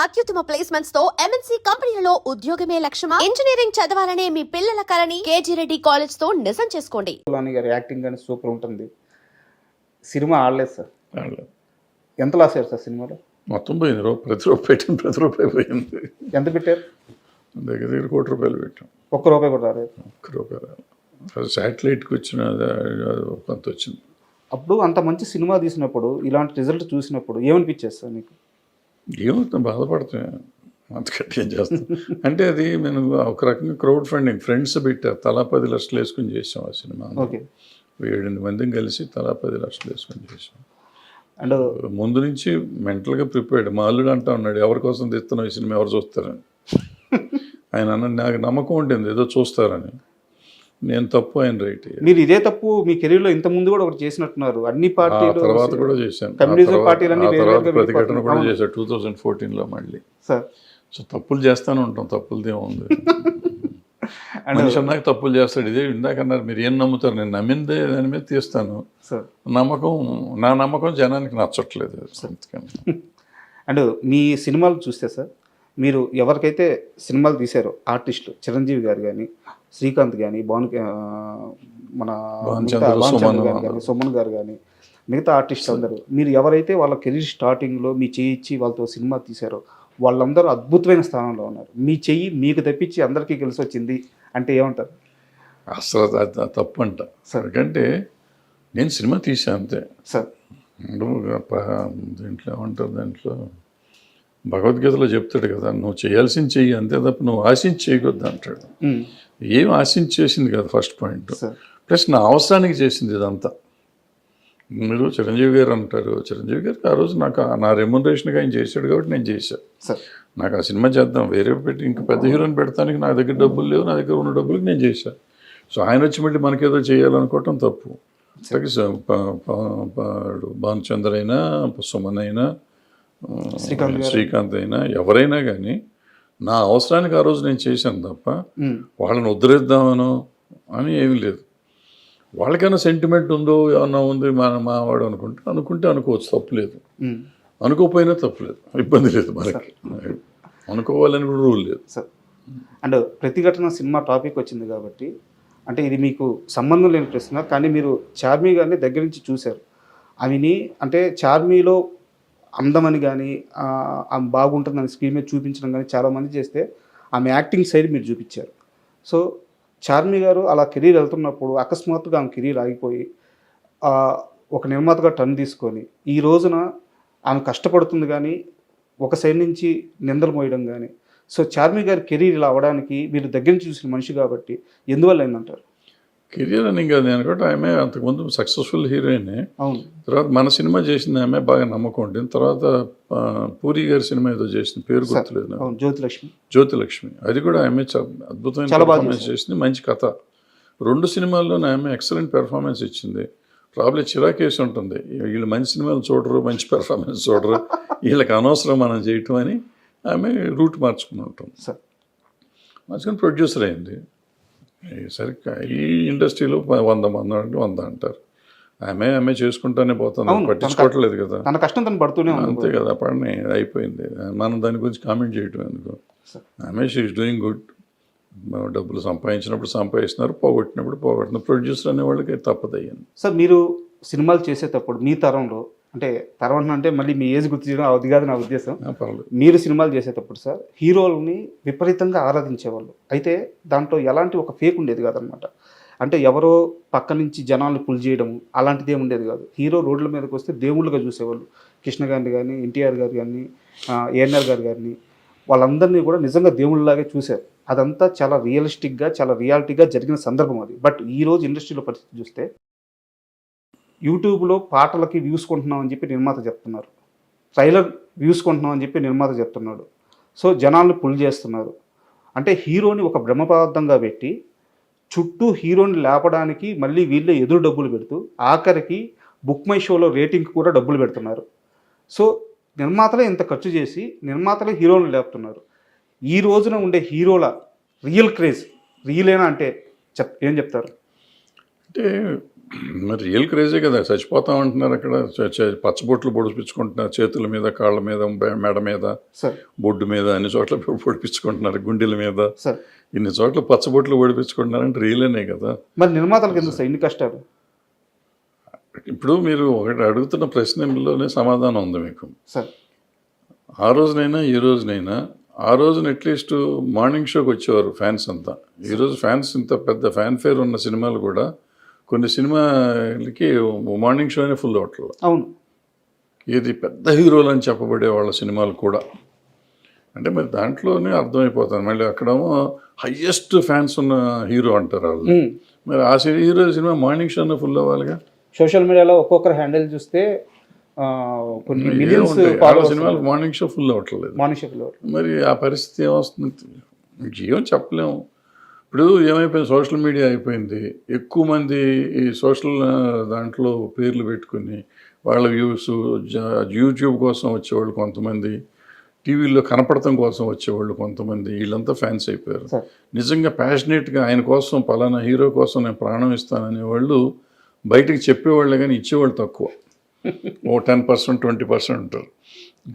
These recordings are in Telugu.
అత్యుత్తమ ప్లేస్మెంట్స్ తో ఎంఎన్సీ కంపెనీలలో ఉద్యోగమే లక్ష్యమా? ఇంజనీరింగ్ చదవాలనే మీ పిల్లల కలని కేజీ రెడ్డి కాలేజ్ తో నిజం చేసుకోండి. గారి యాక్టింగ్ కానీ సూపర్ ఉంటుంది. సినిమా ఆడలేదు సార్. ఆడలేదు. ఎంత లాస్ అయ్యారు సార్ సినిమాలో? మొత్తం పోయింది. ప్రతి రూపాయి పెట్టిన ప్రతి రూపాయి పోయింది. ఎంత పెట్టారు? దగ్గర దగ్గర ₹1,00,00,000 పెట్టాం. ₹1 కూడా రాలేదు. ₹1 రాలేదు. అది శాటిలైట్కి వచ్చిన కొంత వచ్చింది. అప్పుడు అంత మంచి సినిమా తీసినప్పుడు ఇలాంటి రిజల్ట్ చూసినప్పుడు ఏమనిపించేది సార్ మీకు? ఏమవుతుంది, బాధపడుతుంది. అంతకంటే ఏం చేస్తాం అంటే అది మేము ఒక రకంగా క్రౌడ్ ఫండింగ్ ఫ్రెండ్స్ పెట్టారు. తలా 10 లక్షలు వేసుకుని చేసాం ఆ సినిమా. ఓకే. 7-8 మందిని కలిసి తలా 10 లక్షలు వేసుకొని చేసాం. అండ్ ముందు నుంచి మెంటల్గా ప్రిపేర్డ్. మా అల్లుడు అంటా ఉన్నాడు, ఎవరి కోసం తీస్తున్నావు ఈ సినిమా, ఎవరు చూస్తారని. ఆయన అన్న నాకు నమ్మకం ఉంటుంది ఏదో చూస్తారని. నేను తప్పు, ఆయన రైట్. మీరు ఇదే తప్పు మీ కెరీర్లో ఇంత ముందు కూడా ఒకటి చేసినట్టున్నారు. అన్ని పార్టీలు తర్వాత కూడా చేశాను. కమ్యూనిజం పార్టీలన్నీ ప్రతిఘటన కూడా చేశాను 2014లో మళ్ళీ. సార్ సో తప్పులు చేస్తానే ఉంటాం, తప్పులదే ఉంది. మనిషి అన్నాక తప్పులు చేస్తాడు. ఇదే ఇందాకన్నారు మీరు ఏం నమ్ముతారు, నేను నమ్మిందే దాని మీద తీస్తాను. సార్ నా నమ్మకం జనానికి నచ్చట్లేదు. అండ్ మీ సినిమాలు చూస్తే సార్, మీరు ఎవరికైతే సినిమాలు తీశారో ఆర్టిస్టులు చిరంజీవి గారు కానీ, శ్రీకాంత్ కానీ, మన సుమన్ గారు కానీ, మిగతా ఆర్టిస్టులు అందరూ, మీరు ఎవరైతే వాళ్ళ కెరీర్ స్టార్టింగ్లో మీ చెయ్యి ఇచ్చి వాళ్ళతో సినిమా తీశారో వాళ్ళందరూ అద్భుతమైన స్థానంలో ఉన్నారు. మీ చెయ్యి మీకు తప్పించి అందరికీ కలిసి వచ్చింది అంటే ఏమంటారు? అసలు తప్పు అంట సార్. ఎందుకంటే నేను సినిమా తీసాను అంతే సార్. దీంట్లో ఏమంటారు, దాంట్లో భగవద్గీతలో చెప్తాడు కదా, నువ్వు చేయాల్సింది చెయ్యి అంతే తప్ప నువ్వు ఆశించి చేయకూడదు అంటాడు. ఏం ఆశించి చేసింది కదా ఫస్ట్ పాయింట్. ప్లస్ నా అవసరానికి చేసింది ఇదంతా. మీరు చిరంజీవి గారు అంటారు, చిరంజీవి గారు ఆ రోజు నాకు నా రెమ్యునరేషన్గా ఆయన చేశాడు కాబట్టి నేను చేశాను. నాకు ఆ సినిమా చేద్దాం, వేరే పెట్టి ఇంకా పెద్ద హీరోని పెడతానికి నా దగ్గర డబ్బులు లేవు, నా దగ్గర ఉన్న డబ్బులకి నేను చేశాను. సో ఆయన వచ్చి మళ్ళీ మనకేదో చేయాలనుకోవటం తప్పు. భానుచంద్ర అయినా, సుమన్ అయినా, శ్రీకాంత్ అయినా, ఎవరైనా కానీ నా అవసరానికి ఆ రోజు నేను చేశాను తప్ప వాళ్ళని ఉద్ధరిద్దామనో అని ఏమీ లేదు. వాళ్ళకైనా సెంటిమెంట్ ఉందో ఏమన్నా ఉంది మా వాడు అనుకుంటే అనుకోవచ్చు, తప్పులేదు. అనుకోకపోయినా తప్పులేదు, ఇబ్బంది లేదు. మనకి అనుకోవాలని కూడా రూల్ లేదు. సార్ అండ్ ప్రతిఘటన సినిమా టాపిక్ వచ్చింది కాబట్టి, అంటే ఇది మీకు సంబంధం లేని ప్రశ్న, కానీ మీరు చార్మి గారిని దగ్గర నుంచి చూశారు. ఆమెని అంటే చార్మీలో అందమని కానీ ఆమె బాగుంటుందని స్క్రీన్ మీద చూపించడం కానీ చాలామంది చేస్తే ఆమె యాక్టింగ్ సైడ్ మీరు చూపించారు. సో చార్మి గారు అలా కెరీర్ వెళ్తున్నప్పుడు అకస్మాత్తుగా ఆమె కెరీర్ ఆగిపోయి ఒక నిర్మాతగా టర్న్ తీసుకొని ఈ రోజున ఆమె కష్టపడుతుంది కానీ ఒక సైడ్ నుంచి నిందలు మోయడం కానీ, సో చార్మి గారి కెరీర్ ఇలా అవ్వడానికి మీరు దగ్గర నుంచి చూసిన మనిషి కాబట్టి ఎందువల్ల అయిందంటారు? కెరియర్ అని కాదు అనుకుంటే ఆమె అంతకుముందు సక్సెస్ఫుల్ హీరోయిన్. అవును. తర్వాత మన సినిమా చేసింది ఆమె బాగా నమ్మకం ఉంటుంది. తర్వాత పూరి గారి సినిమా ఏదో చేసింది, పేరు గుర్తులేదు, జ్యోతిలక్ష్మి. అది కూడా ఆమె అద్భుతమైన పెర్ఫార్మెన్స్ చేసింది, మంచి కథ. 2 సినిమాల్లోనే ఆమె ఎక్సలెంట్ పెర్ఫార్మెన్స్ ఇచ్చింది. ప్రాబ్లం చిరాకేసి ఉంటుంది, వీళ్ళు మంచి సినిమాలు చూడరు, మంచి పెర్ఫార్మెన్స్ చూడరు, వీళ్ళకి అనవసరం మనం చేయటం అని ఆమె రూట్ మార్చుకుని ఉంటుంది. మార్చుకుని ప్రొడ్యూసర్ అయింది. సరే ఈ ఇండస్ట్రీలో 100 మంది అంటే 100 అంటారు. ఆమె చేసుకుంటానే పోతుంది, పట్టించుకోవట్లేదు కదా. తన కష్టం తను పడుతూనే అంతే కదా, పడిని అయిపోయింది. మనం దాని గురించి కామెంట్ చేయటం ఎందుకు. ఆమె షీ ఈస్ డూయింగ్ గుడ్. డబ్బులు సంపాదించినప్పుడు సంపాదిస్తున్నారు, పోగొట్టినప్పుడు పోగొట్టిన ప్రొడ్యూసర్ అనే వాళ్ళకి తప్పదయ్యింది. సార్ మీరు సినిమాలు చేసేటప్పుడు మీ తరంలో, అంటే తరం అంటే మళ్ళీ మీ ఏజ్ గుర్తు చేయడం అది కాదు నా ఉద్దేశం, మీరు సినిమాలు చేసేటప్పుడు సార్ హీరోలని విపరీతంగా ఆరాధించేవాళ్ళు. అయితే దాంట్లో ఎలాంటి ఒక ఫేక్ ఉండేది కాదనమాట. అంటే ఎవరో పక్క నుంచి జనాలను పుల్ చేయడం అలాంటిది ఏమి ఉండేది కాదు. హీరో రోడ్ల మీదకి వస్తే దేవుళ్ళుగా చూసేవాళ్ళు. కృష్ణ గారిని కానీ, ఎన్టీఆర్ గారు కానీ, ఏఎన్ఆర్ గారు కానీ, వాళ్ళందరినీ కూడా నిజంగా దేవుళ్ళలాగే చూశారు. అదంతా చాలా రియలిస్టిక్గా, చాలా రియాలిటీగా జరిగిన సందర్భం అది. బట్ ఈరోజు ఇండస్ట్రీలో పరిస్థితి చూస్తే యూట్యూబ్లో పాటలకి వ్యూస్ కొంటున్నామని చెప్పి నిర్మాత చెప్తున్నారు, ట్రైలర్ వ్యూస్ కొంటున్నామని చెప్పి నిర్మాత చెప్తున్నాడు. సో జనాల్ని పుల్ చేస్తున్నారు. అంటే హీరోని ఒక బ్రహ్మపదార్థంగా పెట్టి చుట్టూ హీరోని లేపడానికి మళ్ళీ వీళ్ళే ఎదురు డబ్బులు పెడుతూ ఆఖరికి బుక్ మై షోలో రేటింగ్కి కూడా డబ్బులు పెడుతున్నారు. సో నిర్మాతలే ఇంత ఖర్చు చేసి నిర్మాతలే హీరోని లేపుతున్నారు. ఈ రోజున ఉండే హీరోల రియల్ క్రేజ్ రియలేనా అంటే ఏం చెప్తారు? అంటే మరి రియల్ క్రేజే కదా, చచ్చిపోతామంటున్నారు అక్కడ. పచ్చబొట్లు పొడిపించుకుంటున్నారు చేతుల మీద, కాళ్ళ మీద, మెడ మీద, సార్ బొడ్డు మీద, అన్ని చోట్ల పొడిపించుకుంటున్నారు, గుండెల మీద, సార్ ఇన్ని చోట్ల పచ్చబొట్లు పొడిపించుకుంటున్నారంటే రియలేనే కదా. మరి నిర్మాతలకు ఎందుకు సార్ ఇన్ని కష్టాలు? ఇప్పుడు మీరు ఒకటి అడుగుతున్న ప్రశ్నలోనే సమాధానం ఉంది మీకు. సార్ ఆ రోజునైనా ఈ రోజునైనా, ఆ రోజున అట్లీస్ట్ మార్నింగ్ షోకి వచ్చేవారు ఫ్యాన్స్ అంతా. ఈరోజు ఫ్యాన్స్ ఇంత పెద్ద ఫ్యాన్ ఫేర్ ఉన్న సినిమాలు కూడా కొన్ని సినిమాలకి మార్నింగ్ షోనే ఫుల్ అవట్లేదు. అవును. ఇది పెద్ద హీరోలు అని చెప్పబడే వాళ్ళ సినిమాలు కూడా. అంటే మరి దాంట్లోనే అర్థమైపోతుంది. మళ్ళీ అక్కడేమో హయ్యెస్ట్ ఫ్యాన్స్ ఉన్న హీరో అంటారు వాళ్ళు. మరి ఆ హీరో సినిమా మార్నింగ్ షోనే ఫుల్ అవ్వాలిగా. సోషల్ మీడియాలో ఒక్కొక్కరు హ్యాండిల్ చూస్తే కొన్ని మిలియన్స్ సినిమాలు మార్నింగ్ షో ఫుల్ అవ్వట్లేదు. మార్నింగ్ షో మరి ఆ పరిస్థితి ఏమొస్తుంది ఏం చెప్పలేము. ఇప్పుడు ఏమైపోయింది, సోషల్ మీడియా అయిపోయింది. ఎక్కువ మంది ఈ సోషల్ దాంట్లో పేర్లు పెట్టుకుని వాళ్ళ వ్యూస్, యూట్యూబ్ కోసం వచ్చేవాళ్ళు కొంతమంది, టీవీలో కనపడటం కోసం వచ్చేవాళ్ళు కొంతమంది, వీళ్ళంతా ఫ్యాన్స్ అయిపోయారు. నిజంగా ప్యాషనేట్గా ఆయన కోసం, పలానా హీరో కోసం నేను ప్రాణం ఇస్తాననే వాళ్ళు బయటకు చెప్పేవాళ్ళే కానీ ఇచ్చేవాళ్ళు తక్కువ. ఓ 10%, 20% ఉంటారు.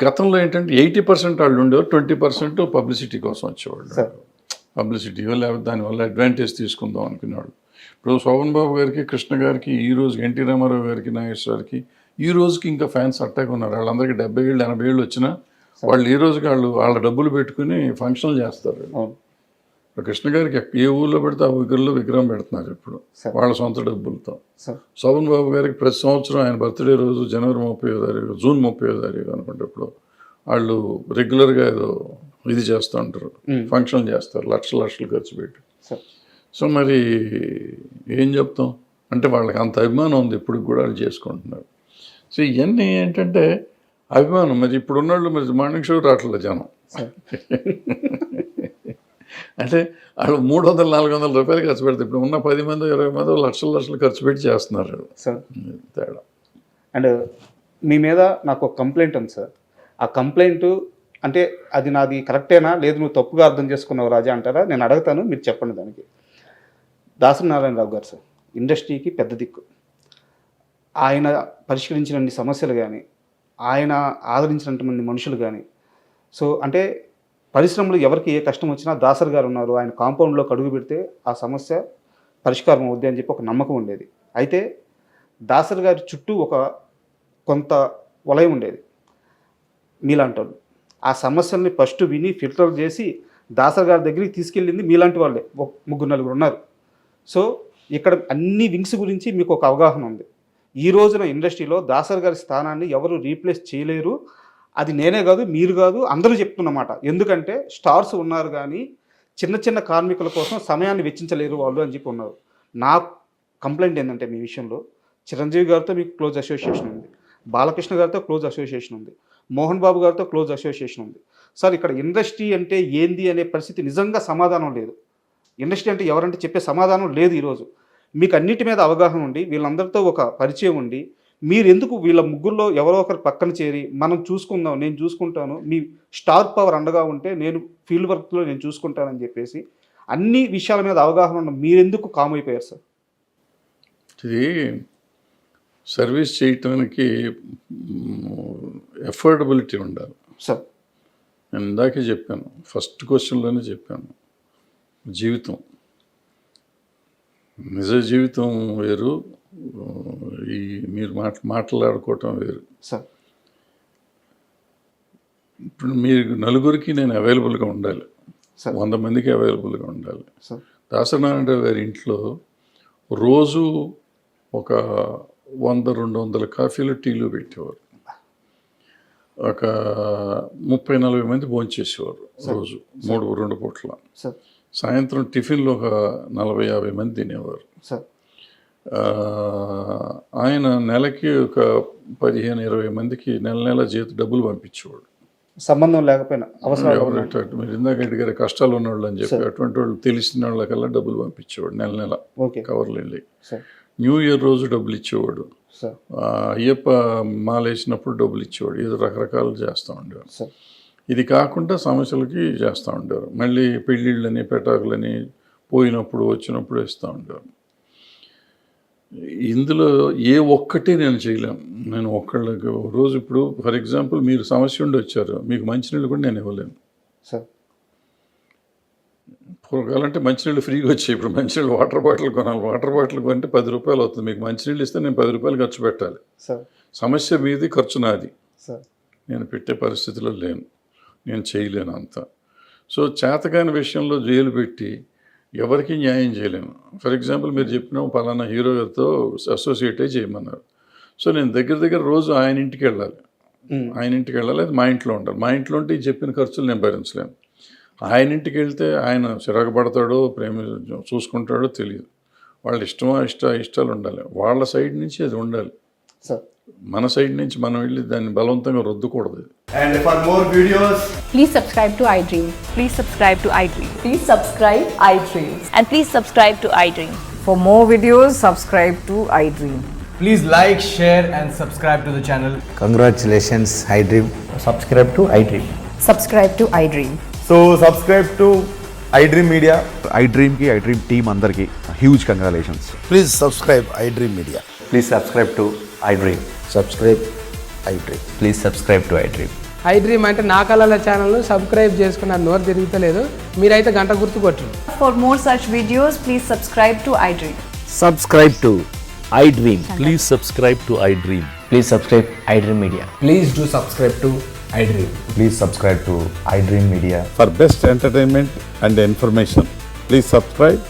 గతంలో ఏంటంటే 80% వాళ్ళు ఉండేవారు, 20% పబ్లిసిటీ కోసం వచ్చేవాళ్ళు. పబ్లిసిటీ లేకపోతే దానివల్ల అడ్వాంటేజ్ తీసుకుందాం అనుకునేవాళ్ళు. ఇప్పుడు శోభన్ బాబు గారికి, కృష్ణ గారికి, ఈ రోజు ఎన్టీ రామారావు గారికి, నాగేశ్వరకి ఈ రోజుకి ఇంకా ఫ్యాన్స్ అట్టాగా ఉన్నారు. వాళ్ళందరికీ 70 ఏళ్ళు 80 ఏళ్ళు వచ్చినా వాళ్ళు ఈ రోజుకి వాళ్ళ డబ్బులు పెట్టుకుని ఫంక్షన్లు చేస్తారు. కృష్ణ గారికి ఏ ఊళ్ళో పెడితే ఆ ఊరిలో విగ్రహం పెడుతున్నారు ఇప్పుడు వాళ్ళ సొంత డబ్బులతో. శోభన్ బాబు గారికి ప్రతి సంవత్సరం ఆయన బర్త్డే రోజు జనవరి 30వ తారీఖు, జూన్ 30వ తారీఖు అనుకుంటే ఇప్పుడు వాళ్ళు రెగ్యులర్గా ఏదో ఇది చేస్తూ ఉంటారు, ఫంక్షన్లు చేస్తారు, లక్షలు ఖర్చు పెట్టి. సో మరి ఏం చెప్తాం అంటే వాళ్ళకి అంత అభిమానం ఉంది, ఇప్పుడు కూడా వాళ్ళు చేసుకుంటున్నారు. సో ఇవన్నీ ఏంటంటే అభిమానం. మరి ఇప్పుడు ఉన్నవాళ్ళు మరి మార్నింగ్ షో రావట్లేదు జనం. అంటే వాళ్ళు 300-400 రూపాయలు ఖర్చు పెడతారు. ఇప్పుడు ఉన్న 10 మంది 20 మంది లక్షలు ఖర్చు పెట్టి చేస్తున్నారు సార్. తేడా. అండ్ మీ మీద నాకు ఒక కంప్లైంట్ ఉంది సార్. ఆ కంప్లైంట్ అంటే అది నాది కరెక్టేనా, లేదు నువ్వు తప్పుగా అర్థం చేసుకున్నావు రాజా అంటారా? నేను అడుగుతాను, మీరు చెప్పండి దానికి. దాసరి నారాయణరావు గారు సార్ ఇండస్ట్రీకి పెద్ద దిక్కు. ఆయన పరిష్కరించినన్ని సమస్యలు కానీ, ఆయన ఆదరించినటువంటి మనుషులు కానీ, సో అంటే పరిశ్రమలు ఎవరికి ఏ కష్టం వచ్చినా దాసరి గారు ఉన్నారు, ఆయన కాంపౌండ్లోకి అడుగు పెడితే ఆ సమస్య పరిష్కారం అవుద్ది అని చెప్పి ఒక నమ్మకం ఉండేది. అయితే దాసరి గారి చుట్టూ కొంత వలయం ఉండేది మీలాంటి వాళ్ళు. ఆ సమస్యల్ని ఫస్ట్ విని ఫిల్టర్ చేసి దాసరి గారి దగ్గరికి తీసుకెళ్ళింది మీలాంటి వాళ్ళే, 3-4 ఉన్నారు. సో ఇక్కడ అన్ని వింగ్స్ గురించి మీకు ఒక అవగాహన ఉంది. ఈ రోజున ఇండస్ట్రీలో దాసరి గారి స్థానాన్ని ఎవరు రీప్లేస్ చేయలేరు. అది నేనే కాదు, మీరు కాదు, అందరూ చెప్తున్నమాట. ఎందుకంటే స్టార్స్ ఉన్నారు కానీ చిన్న కార్మికుల కోసం సమయాన్ని వెచ్చించలేరు వాళ్ళు అని చెప్పి ఉన్నారు. నా కంప్లైంట్ ఏంటంటే మీ విషయంలో చిరంజీవి గారితో మీకు క్లోజ్ అసోసియేషన్ ఉంది, బాలకృష్ణ గారితో క్లోజ్ అసోసియేషన్ ఉంది, మోహన్ బాబు గారితో క్లోజ్ అసోసియేషన్ ఉంది. సార్ ఇక్కడ ఇండస్ట్రీ అంటే ఏంది అనే పరిస్థితి నిజంగా సమాధానం లేదు. ఇండస్ట్రీ అంటే ఎవరంటే చెప్పే సమాధానం లేదు. ఈరోజు మీకు అన్నిటి మీద అవగాహన ఉండి వీళ్ళందరితో ఒక పరిచయం ఉండి మీరు ఎందుకు వీళ్ళ ముగ్గురులో ఎవరో ఒకరు పక్కన చేరి మనం చూసుకుందాం, నేను చూసుకుంటాను, మీ స్టార్ పవర్ అండగా ఉంటే నేను ఫీల్డ్ వర్క్లో నేను చూసుకుంటానని చెప్పేసి అన్ని విషయాల మీద అవగాహన ఉన్న మీరెందుకు కామ్ అయిపోయారు సార్? ఇది సర్వీస్ చేయటానికి ఎఫోర్డబిలిటీ ఉండాలి సార్. నేను ఇందాకే చెప్పాను, ఫస్ట్ క్వశ్చన్లోనే చెప్పాను, జీవితం, నిజ జీవితం వేరు, ఈ మీరు మాట్లాడుకోవటం వేరు సార్. ఇప్పుడు మీరు నలుగురికి నేను అవైలబుల్గా ఉండాలి, 100 మందికి అవైలబుల్గా ఉండాలి. దాసరి నారాయణరావు గారి ఇంట్లో రోజు ఒక 100-200 కాఫీలు టీలు పెట్టేవారు. ఒక 30-40 మంది భోంచేసేవారు రోజు, 2 పూట్ల. సాయంత్రం టిఫిన్లో ఒక 40-50 మంది తినేవారు. ఆయన నెలకి ఒక 15-20 మందికి నెల జీతం డబ్బులు పంపించేవాడు, సంబంధం లేకపోయినా. అవసరం మీరు ఇందాక అడిగారు కష్టాలు ఉన్నవాళ్ళు అని చెప్పి, అటువంటి వాళ్ళు తెలిసిన వాళ్ళకల్లా డబ్బులు పంపించేవాడు నెల కవర్లు వెళ్ళి. న్యూ ఇయర్ రోజు డబ్బులు ఇచ్చేవాడు, అయ్యప్ప మాలేసినప్పుడు డబ్బులు ఇచ్చేవాడు, ఏదో రకరకాలు చేస్తూ ఉండేవారు. ఇది కాకుండా సమస్యలకి చేస్తూ ఉండేవారు. మళ్ళీ పెళ్ళిళ్ళని పెటాకులని పోయినప్పుడు వచ్చినప్పుడు ఇస్తూ ఉండేవారు. ఇందులో ఏ ఒక్కటి నేను చేయలేను. నేను ఒక్కళ్ళకి రోజు ఇప్పుడు ఫర్ ఎగ్జాంపుల్ మీరు సమస్య ఉండి వచ్చారు, మీకు మంచినీళ్ళు కూడా నేను ఇవ్వలేను సార్. పూర్వకాలంటే మంచినీళ్ళు ఫ్రీగా వచ్చాయి. ఇప్పుడు మంచినీళ్ళు వాటర్ బాటిల్ కొనాలి. వాటర్ బాటిల్ కొంటే 10 రూపాయలు అవుతుంది. మీకు మంచినీళ్ళు ఇస్తే నేను 10 రూపాయలు ఖర్చు పెట్టాలి. సార్ సమస్య మీది, ఖర్చు నాది. సార్ నేను పెట్టే పరిస్థితిలో లేను, నేను చేయలేను అంత. సో చేతకాని విషయంలో జైలు పెట్టి ఎవరికి న్యాయం చేయలేను. ఫర్ ఎగ్జాంపుల్ మీరు చెప్పిన పలానా హీరో గారితో అసోసియేటే చేయమన్నారు. సో నేను దగ్గర రోజు ఆయన ఇంటికి వెళ్ళాలి. అది మా ఇంట్లో ఉండాలి. మా ఇంట్లో ఉంటే ఈ చెప్పిన ఖర్చులు నేను భరించలేను. ఆయన ఇంటికి వెళ్తే ఆయన చిరాకు పడతాడో ప్రేమ చూసుకుంటాడో తెలియదు. వాళ్ళ ఇష్టాలు ఉండాలి. వాళ్ళ సైడ్ నుంచి అది ఉండాలి. సార్ మన సైడ్ నుంచి మనం వెళ్ళి దాన్ని బలవంతంగా రుద్దకూడదు. And for more videos, Please subscribe to iDream. Please subscribe to iDream. Please subscribe iDream. And please subscribe to iDream. For more videos, subscribe to iDream. please like, share and subscribe to the channel. Congratulations, iDream. Subscribe to iDream. Subscribe to iDream. So subscribe to iDream Media. iDream team andarki huge congratulations. Please subscribe iDream Media. Please subscribe to iDream. Subscribe iDream. Please subscribe to iDream. iDream అంటే నా కళల ఛానల్ను సబ్స్క్రైబ్ చేసుకున్న నోరు తిరుగుతలేదు. మీరైతే గంట గుర్తు కొట్టండి. For more such videos, please subscribe to iDream. Subscribe to iDream. Please subscribe to iDream. Please subscribe iDream Media. Please do subscribe to iDream. Please subscribe to iDream Media. For best entertainment and information, please subscribe